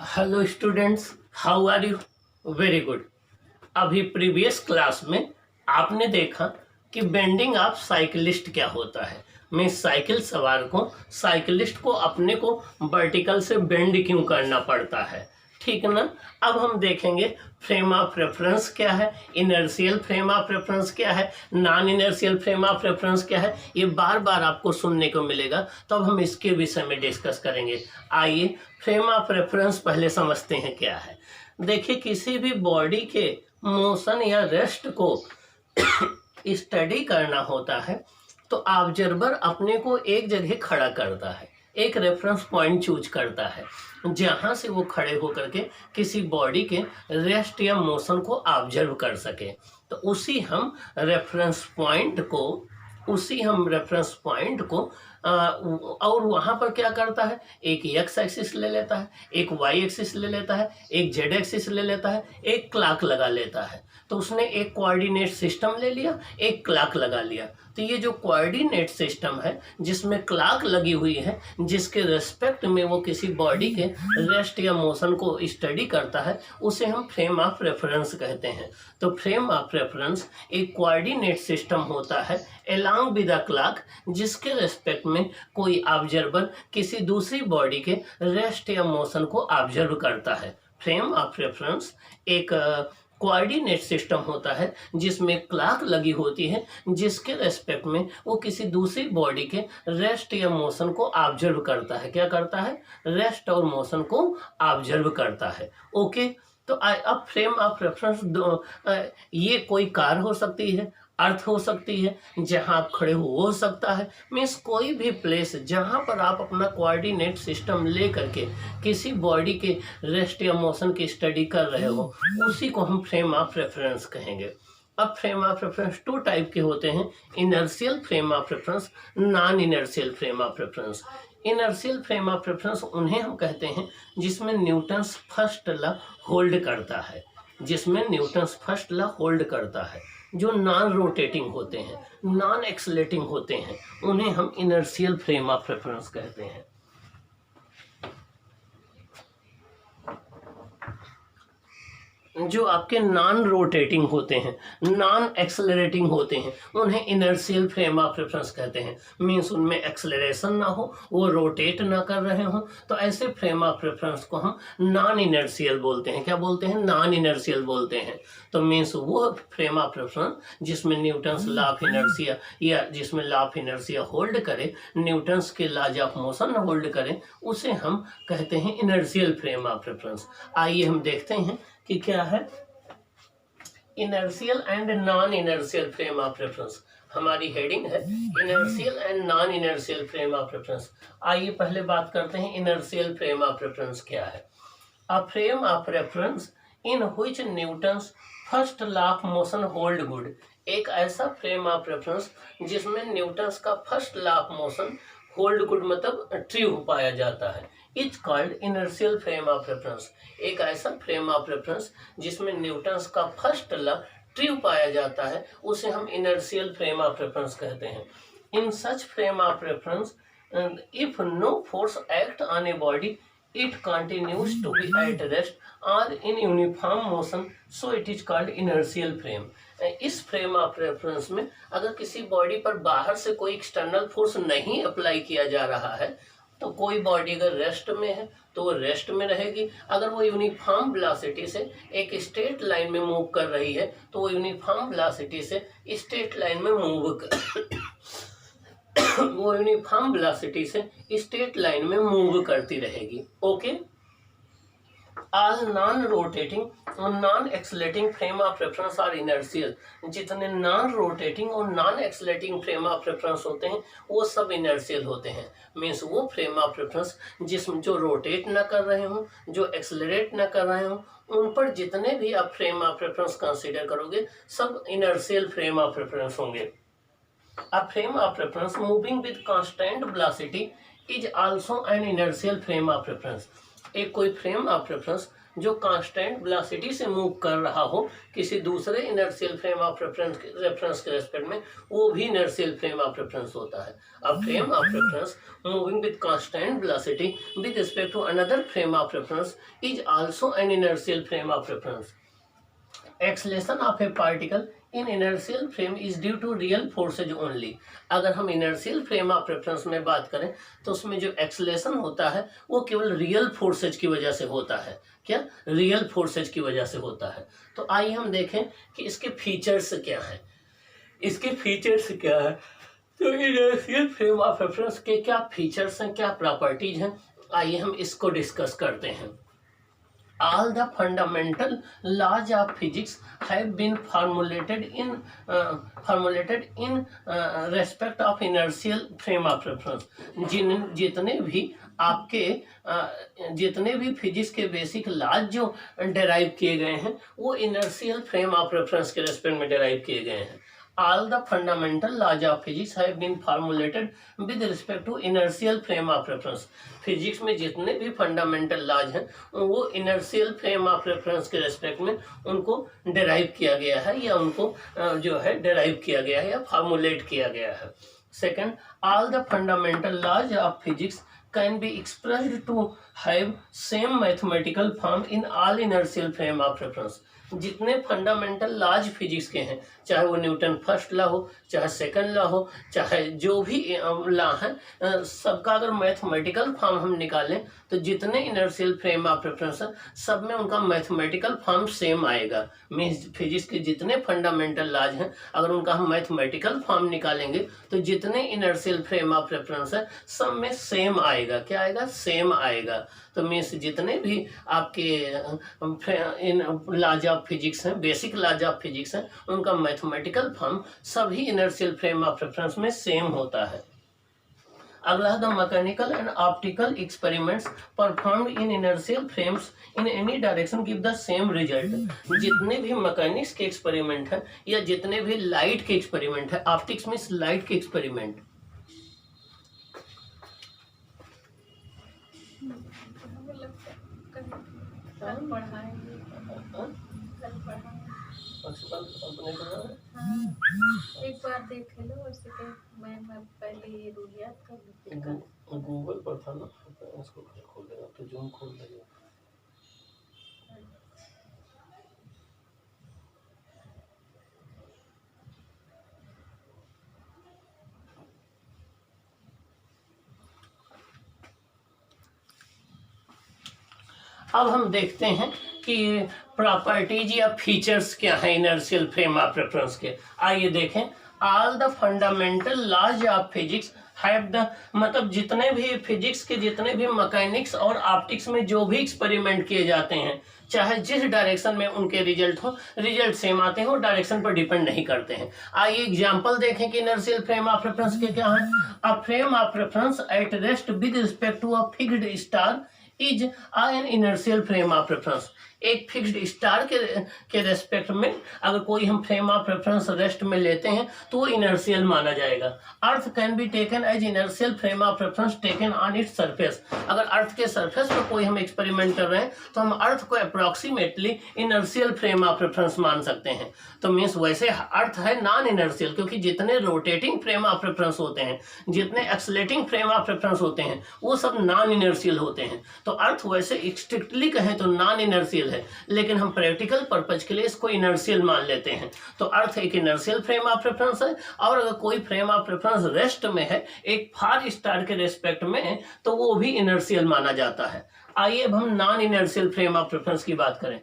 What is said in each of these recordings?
Hello students, how are you? Very good. अभी previous class में आपने देखा कि बेंडिंग ऑफ साइकिलिस्ट क्या होता है। मैं साइकिल सवार को, साइकिलिस्ट को अपने को वर्टिकल से बेंड क्यों करना पड़ता है, ठीक ना। अब हम देखेंगे फ्रेम ऑफ रेफरेंस क्या है, इनर्शियल फ्रेम ऑफ रेफरेंस क्या है, non inertial frame of reference क्या है। ये बार बार आपको सुनने को मिलेगा, तो अब हम इसके विषय में डिस्कस करेंगे। आइए फ्रेम ऑफ रेफरेंस पहले समझते हैं क्या है। देखिए, किसी भी बॉडी के मोशन या रेस्ट को स्टडी करना होता है तो ऑब्जर्वर अपने को एक जगह खड़ा करता है, एक रेफरेंस पॉइंट चूज करता है जहां से वो खड़े होकर के किसी बॉडी के रेस्ट या मोशन को ऑब्जर्व कर सके। तो उसी हम रेफरेंस पॉइंट को और वहां पर क्या करता है, एक एक्स एक्सिस ले लेता है, एक वाई एक्सिस ले लेता है, एक जेड एक्सिस ले लेता है, एक क्लॉक लगा लेता है। तो उसने एक कोऑर्डिनेट सिस्टम ले लिया, एक क्लॉक लगा लिया। तो ये जो कोऑर्डिनेट सिस्टम है जिसमें क्लॉक लगी हुई है, जिसके रेस्पेक्ट में वो किसी बॉडी के रेस्ट या मोशन को स्टडी करता है, उसे हम फ्रेम ऑफ रेफरेंस कहते हैं। तो फ्रेम ऑफ रेफरेंस एक कोऑर्डिनेट सिस्टम होता है along with a clock, जिसके रेस्पेक्ट में कोई ऑब्जर्वर किसी दूसरी बॉडी के रेस्ट या मोशन को ऑब्जर्व करता है। फ्रेम ऑफ रेफरेंस एक कोऑर्डिनेट सिस्टम होता है जिसमें क्लॉक लगी होती है, जिसके रेस्पेक्ट में वो किसी दूसरी बॉडी के रेस्ट या मोशन को ऑब्जर्व करता है। क्या करता है? रेस्ट और मोशन को ऑब्जर्व करता है। ओके, तो अब फ्रेम ऑफ रेफरेंस ये कोई कार हो सकती है, अर्थ हो सकती है, जहां आप खड़े हो सकता है, मीन्स कोई भी प्लेस जहां पर आप अपना कोऑर्डिनेट सिस्टम ले करके किसी बॉडी के रेस्ट या मोशन की स्टडी कर रहे हो, उसी को हम फ्रेम ऑफ रेफरेंस कहेंगे। अब frame of reference two type के होते हैं, inertial frame of reference, non inertial frame of reference. Inertial frame of reference उन्हें हम कहते हैं जिसमें न्यूटन्स फर्स्ट लॉ होल्ड करता है, जिसमें न्यूटन्स फर्स्ट लॉ होल्ड करता है। जो नॉन रोटेटिंग होते हैं, नॉन एक्सलेटिंग होते हैं, उन्हें हम इनर्शियल फ्रेम ऑफ रेफरेंस कहते हैं। जो आपके नॉन रोटेटिंग होते हैं, नॉन एक्सेलरेटिंग होते हैं, उन्हें इनर्शियल फ्रेम ऑफ रेफरेंस कहते हैं। मीन्स उनमें एक्सेलरेशन ना हो, वो रोटेट ना कर रहे हो, तो ऐसे फ्रेम ऑफ रेफरेंस को हम नॉन इनर्शियल बोलते हैं। क्या बोलते हैं? नॉन इनर्शियल बोलते हैं। तो मीन्स वो फ्रेम ऑफ रेफरेंस जिसमें न्यूटन्स लॉ ऑफ इनर्शिया या जिसमें लॉ ऑफ इनर्शिया होल्ड करे, न्यूटन्स के लॉज ऑफ मोशन होल्ड करें, उसे हम कहते हैं इनर्शियल फ्रेम ऑफ रेफरेंस। आइए हम देखते हैं कि क्या है inertial and non inertial frame of reference. हमारी हेडिंग है inertial and non inertial frame of reference. आइए पहले बात करते हैं इनर्शियल फ्रेम ऑफ रेफरेंस क्या है। A frame of reference in which Newton's first law of motion hold good. एक ऐसा फ्रेम ऑफ रेफरेंस जिसमें न्यूटन्स का first law of motion hold good मतलब ट्रू पाया जाता है, is called inertial frame of reference. एक ऐसा फ्रेम ऑफ रेफरेंस जिसमें न्यूटन्स का फर्स्ट लॉ ट्रू पाया जाता है, उसे हम इनर्शियल फ्रेम ऑफ रेफरेंस कहते हैं। In such frame of reference if no force act on a body, it continues to be at rest or in uniform motion, so it is called inertial frame। इस frame of reference में अगर किसी body पर बाहर से कोई external force नहीं apply किया जा रहा है, तो कोई बॉडी अगर रेस्ट में है तो वो रेस्ट में रहेगी। अगर वो यूनिफॉर्म वेलोसिटी से एक स्ट्रेट लाइन में मूव कर रही है तो वो यूनिफॉर्म वेलोसिटी से स्ट्रेट लाइन में वो यूनिफॉर्म वेलोसिटी से स्ट्रेट लाइन में मूव करती रहेगी। ओके, ऑल नॉन रोटेटिंग और non accelerating frame of reference are inertial. जितने नॉन रोटेटिंग और non accelerating frame of reference होते हैं वो सब इनर्शियल होते हैं। मीन्स वो फ्रेम ऑफ रेफरेंस जिसमें जो रोटेट ना कर रहे हों, जो एक्सलरेट ना कर रहे हों, उन पर जितने भी आप फ्रेम ऑफ रेफरेंस कंसीडर करोगे सब इनर्शियल फ्रेम ऑफ रेफरेंस होंगे। A frame of reference moving with constant velocity is also an inertial frame of reference। एक कोई फ्रेम ऑफ रेफरेंस जो कांस्टेंट वेलोसिटी से मूव कर रहा हो किसी दूसरे इनर्शियल फ्रेम ऑफ रेफरेंस के रेस्पेक्ट में, वो भी इनर्शियल फ्रेम ऑफ रेफरेंस होता है। A frame of reference moving with constant velocity with respect to another frame of reference is also an inertial frame of reference. Acceleration of a particle in inertial frame is due to real forces only. अगर हम inertial frame of reference में बात करें तो उसमें जो acceleration होता है वो केवल रियल फोर्सेज की वजह से होता है। क्या? रियल फोर्सेज की वजह से होता है। तो आइए हम देखें कि इसके फीचर्स क्या हैं। इसके फीचर्स क्या है, तो इनर्शियल फ्रेम ऑफ रेफरेंस के क्या फीचर्स हैं, क्या प्रॉपर्टीज हैं, आइए हम इसको डिस्कस करते हैं। All the fundamental laws of physics have been formulated in respect of inertial frame of reference। जितने भी फिजिक्स के बेसिक लॉज जो डेराइव किए गए हैं वो इनर्शियल फ्रेम ऑफ रेफरेंस के रेस्पेक्ट में डेराइव किए गए हैं। All the fundamental laws of physics have been formulated with respect to inertial frame of reference। Physics में जितने भी फंडामेंटल लॉज हैं वो इनर्शियल फ्रेम ऑफ रेफरेंस के रेस्पेक्ट में उनको डेराइव किया गया है या उनको जो है डेराइव किया गया है या फॉर्मुलेट किया गया है। Second, all the fundamental laws of physics can be expressed to have same mathematical form in all inertial frame of reference। जितने फंडामेंटल लॉज फिजिक्स के हैं, चाहे वो न्यूटन फर्स्ट लॉ हो, चाहे सेकंड लॉ हो, चाहे जो भी लॉ है, सबका अगर मैथमेटिकल फॉर्म हम निकालें तो जितने इनर्शियल फ्रेम ऑफ रेफरेंस है सब में उनका मैथमेटिकल फॉर्म सेम आएगा। मीन्स फिजिक्स के जितने फंडामेंटल लॉज हैं अगर उनका हम मैथमेटिकल फॉर्म निकालेंगे तो जितने इनर्शियल फ्रेम ऑफ रेफरेंस है सब में सेम आएगा। क्या आएगा? सेम आएगा। तो मीन्स जितने भी आपके इन लॉज ऑफ फिजिक्स हैं, बेसिक लॉज ऑफ फिजिक्स हैं, उनका मैथमेटिकल फॉर्म सभी इनर्शियल फ्रेम ऑफ रेफरेंस में सेम होता है। अगला, the mechanical and optical experiments performed in inertial frames in any direction give the same result. जितने भी मैकेनिक्स के एक्सपेरिमेंट हैं या जितने भी लाइट के एक्सपेरिमेंट है, ऑप्टिक्स मीन्स लाइट के एक्सपेरिमेंट, एक बार देख लो वैसे कि मैं पहले ये रूल याद कर गूगल पर था ना, इसको खोल देगा तो जूम खोल देगा। अब हम देखते हैं कि प्रॉपर्टीज या फीचर्स क्या है इनर्शियल फ्रेम ऑफ रेफरेंस के। आइए देखें। All the fundamental laws of physics have the, मतलब जितने भी फिजिक्स के जितने भी मैकेनिक्स और ऑप्टिक्स में जो भी एक्सपेरिमेंट किए जाते हैं, चाहे जिस डायरेक्शन में उनके रिजल्ट हो, रिजल्ट सेम आते हो, डायरेक्शन पर डिपेंड नहीं करते हैं। आइए एग्जांपल देखें कि इनर्शियल फ्रेम ऑफ रेफरेंस के क्या है। A frame of reference at rest with respect to a fixed star is an inertial frame of reference. एक फिक्स्ड स्टार के रेस्पेक्ट में अगर कोई हम फ्रेम ऑफ रेफरेंस रेस्ट में लेते हैं तो वो इनर्शियल माना जाएगा। Earth can be taken as inertial frame of reference taken on its surface. अगर अर्थ के सरफेस पर कोई हम एक्सपेरिमेंट कर रहे हैं तो हम अर्थ को approximately inertial frame of reference मान सकते हैं। तो मीन्स वैसे अर्थ है नॉन इनर्शियल, क्योंकि जितने रोटेटिंग फ्रेम ऑफ रेफरेंस होते हैं, जितने एक्सलेटिंग फ्रेम ऑफ रेफरेंस होते हैं, वो सब नॉन इनर्शियल होते हैं। तो अर्थ वैसे स्ट्रिक्टली कहें तो नॉन इनर्शियल है, लेकिन हम प्रैक्टिकल पर्पज के लिए इसको इनर्शियल मान लेते हैं। तो अर्थ एक इनर्शियल फ्रेम ऑफ रेफरेंस है, और अगर कोई फ्रेम ऑफ रेफरेंस रेस्ट में है एक फार स्टार के रेस्पेक्ट में तो वो भी इनर्शियल माना जाता है। आइए अब हम non inertial frame of reference की बात करें।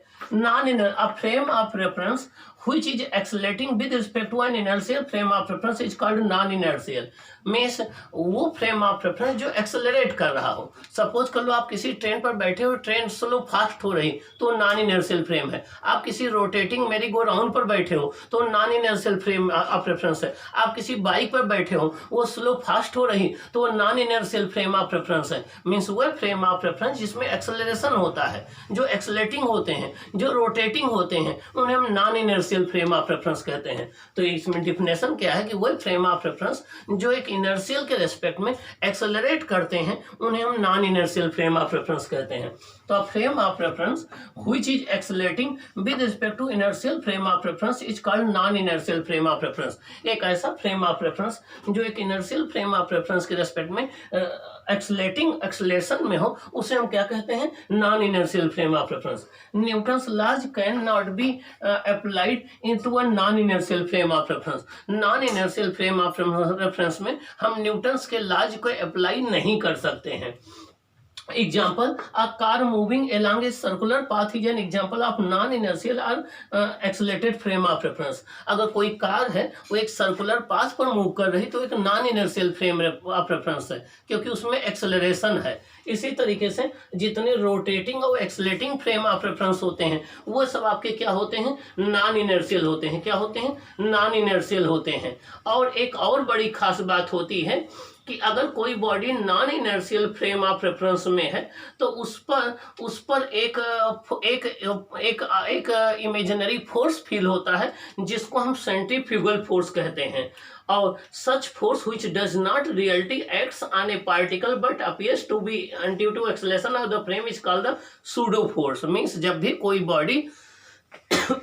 अ frame of reference which is accelerating with respect to an inertial frame of reference is called non-inertial। Means वो फ्रेम ऑफ रेफरेंस जो एक्सेलरेट कर रहा हो। सपोज कर लो आप किसी ट्रेन पर बैठे हो, ट्रेन स्लो फास्ट हो रही तो नॉन इनर्शियल फ्रेम है। आप किसी रोटेटिंग मेरी गो राउंड पर बैठे हो तो non inertial frame of reference है। आप किसी बाइक पर बैठे हो वो स्लो फास्ट हो रही तो वो non inertial frame of reference है। मीन्स वह फ्रेम ऑफ रेफरेंस जिसमें एक्सेलरेशन होता है, जो एक्सेलेटिंग होते हैं, जो रोटेटिंग होते हैं, उन्हें हम non inertial inertial frame of reference कहते हैं। तो इसमें डिफिनेशन क्या है कि वही फ्रेम ऑफ रेफरेंस जो एक इनर्शियल के रेस्पेक्ट में एक्सेलरेट करते हैं उन्हें हम non inertial frame of reference कहते हैं। तो अब frame of reference which is accelerating with respect to inertial frame of reference is called non inertial frame of reference. एक ऐसा फ्रेम ऑफ रेफरेंस जो एक इनर्शियल फ्रेम ऑफ रेफरेंस के respect में एक्सलेशन में हो उसे हम क्या कहते हैं, non inertial frame of reference. Newton's laws can not be applied into a non inertial frame of reference. Non inertial frame of reference में हम न्यूटन्स के लॉज को अप्लाई नहीं कर सकते हैं। Example, a car moving along a circular path is an example of non-inertial or accelerated frame of reference। अगर कोई कार है वो एक सर्कुलर पाथ पर मूव कर रही तो एक non inertial frame of reference है क्योंकि उसमें एक्सेलरेशन है। इसी तरीके से जितने रोटेटिंग और एक्सेलरेटिंग फ्रेम ऑफ रेफरेंस होते हैं वो सब आपके क्या होते हैं, नॉन इनर्शियल होते हैं। क्या होते हैं, नॉन इनर्शियल होते हैं। और एक और बड़ी खास बात होती है कि अगर कोई body non inertial frame of reference में है तो उस पर एक इमेजिनरी फोर्स फील होता है जिसको हम सेंट्रीफ्यूगल फोर्स कहते हैं। और such force which does not reality acts on a particle but appears to be due to acceleration of the frame is called the pseudo force. Means जब भी कोई body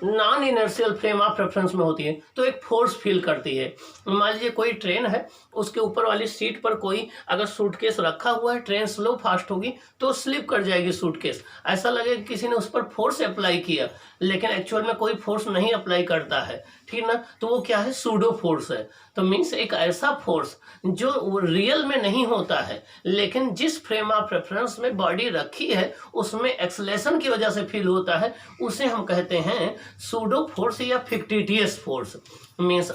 non inertial frame of reference में होती है तो एक force feel करती है। मान लीजिए कोई ट्रेन है, उसके ऊपर वाली सीट पर कोई अगर सूटकेस रखा हुआ है, ट्रेन स्लो फास्ट होगी तो स्लिप कर जाएगी सूटकेस। ऐसा लगेगा किसी ने उस पर फोर्स अप्लाई किया, लेकिन एक्चुअल में कोई फोर्स नहीं अप्लाई करता है, ठीक ना। तो वो क्या है, सूडो फोर्स है। तो मीन्स एक ऐसा फोर्स जो रियल में नहीं होता है लेकिन जिस फ्रेम ऑफ रेफरेंस में बॉडी रखी है उसमें एक्सेलरेशन की वजह से फील होता है, उसे हम कहते हैं सूडो फोर्स या fictitious force. Means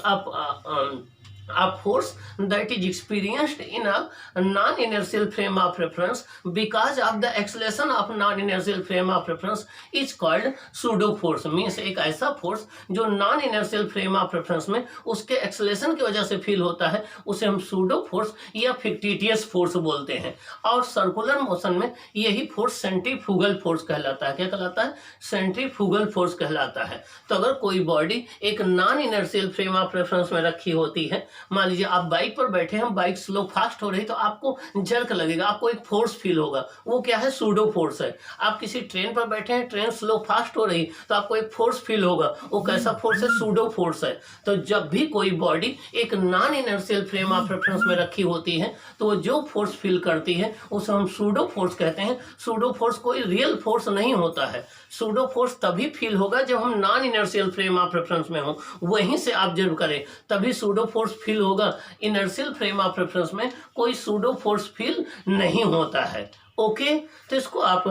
a force that is experienced in a non-inertial frame of reference because of the acceleration of non-inertial frame of reference is called pseudo force। Means एक ऐसा force जो non inertial frame of reference में उसके acceleration की वजह से feel होता है उसे हम सूडो फोर्स या फिक्टिटियस फोर्स बोलते हैं। और सर्कुलर मोशन में यही फोर्स सेंट्रीफ्यूगल फोर्स कहलाता है। क्या कहलाता है, सेंट्रीफ्यूगल फोर्स कहलाता है। तो अगर कोई बॉडी एक non inertial frame of reference में रखी होती है, मान लीजिए आप बाइक पर बैठे हैं, बाइक स्लो फास्ट हो रही तो आपको जर्क लगेगा, आपको एक फोर्स फील होगा, वो क्या है, सूडो फोर्स है। आप किसी ट्रेन पर बैठे हैं, ट्रेन स्लो फास्ट हो रही तो आपको एक फोर्स फील होगा, वो कैसा फोर्स है, सूडो फोर्स है। तो जब भी कोई बॉडी एक non inertial frame of reference में रखी होती है तो वो जो फोर्स फील करती है उसे हम सूडो फोर्स कहते हैं। सूडो फोर्स कोई रियल फोर्स नहीं होता है। सूडो फोर्स तभी फील होगा जब हम non inertial frame of reference में हो, वहीं से ऑब्जर्व करें तभी सूडो फोर्स फील होगा। इनर्शियल फ्रेम ऑफ रेफरेंस में कोई सूडो फोर्स फील नहीं होता है। ओके, तो इसको आप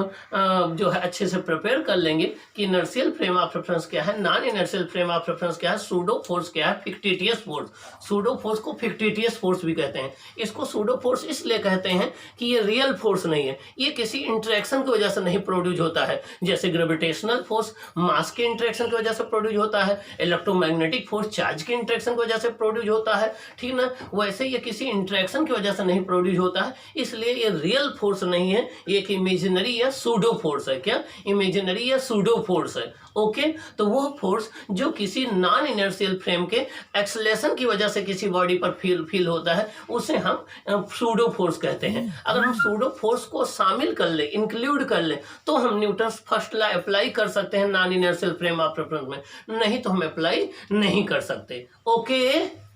जो है अच्छे से प्रिपेयर कर लेंगे कि इनर्शियल फ्रेम ऑफ रेफरेंस क्या है, non inertial frame of reference क्या है, सूडो फोर्स क्या है, फिक्टिटियस फोर्स। सूडो फोर्स को फिक्टिटियस फोर्स भी कहते हैं। इसको सूडो फोर्स इसलिए कहते हैं कि ये रियल फोर्स नहीं है, ये किसी इंटरेक्शन की वजह से नहीं प्रोड्यूस होता है। जैसे ग्रेविटेशनल फोर्स मास के इंटरेक्शन की वजह से प्रोड्यूस होता है, इलेक्ट्रोमैग्नेटिक फोर्स चार्ज के इंटरेक्शन की वजह से प्रोड्यूस होता है, ठीक ना। वैसे ये किसी इंटरेक्शन की वजह से नहीं प्रोड्यूस होता है, इसलिए ये रियल फोर्स नहीं है, ये एक इमेजिनरी या सूडो फोर्स है। क्या, इमेजिनरी या सूडो फोर्स है। ओके, तो वो फोर्स जो किसी नॉन इनर्शियल फ्रेम के एक्सेलरेशन की वजह से किसी बॉडी पर फील होता है उसे हम सूडो फोर्स कहते हैं। अगर हम सूडो फोर्स को शामिल कर ले, इंक्लूड कर ले, तो हम न्यूटन्स फर्स्ट लॉ अप्लाई कर सकते हैं non inertial frame of reference में, नहीं तो हम अप्लाई नहीं कर सकते। ओके।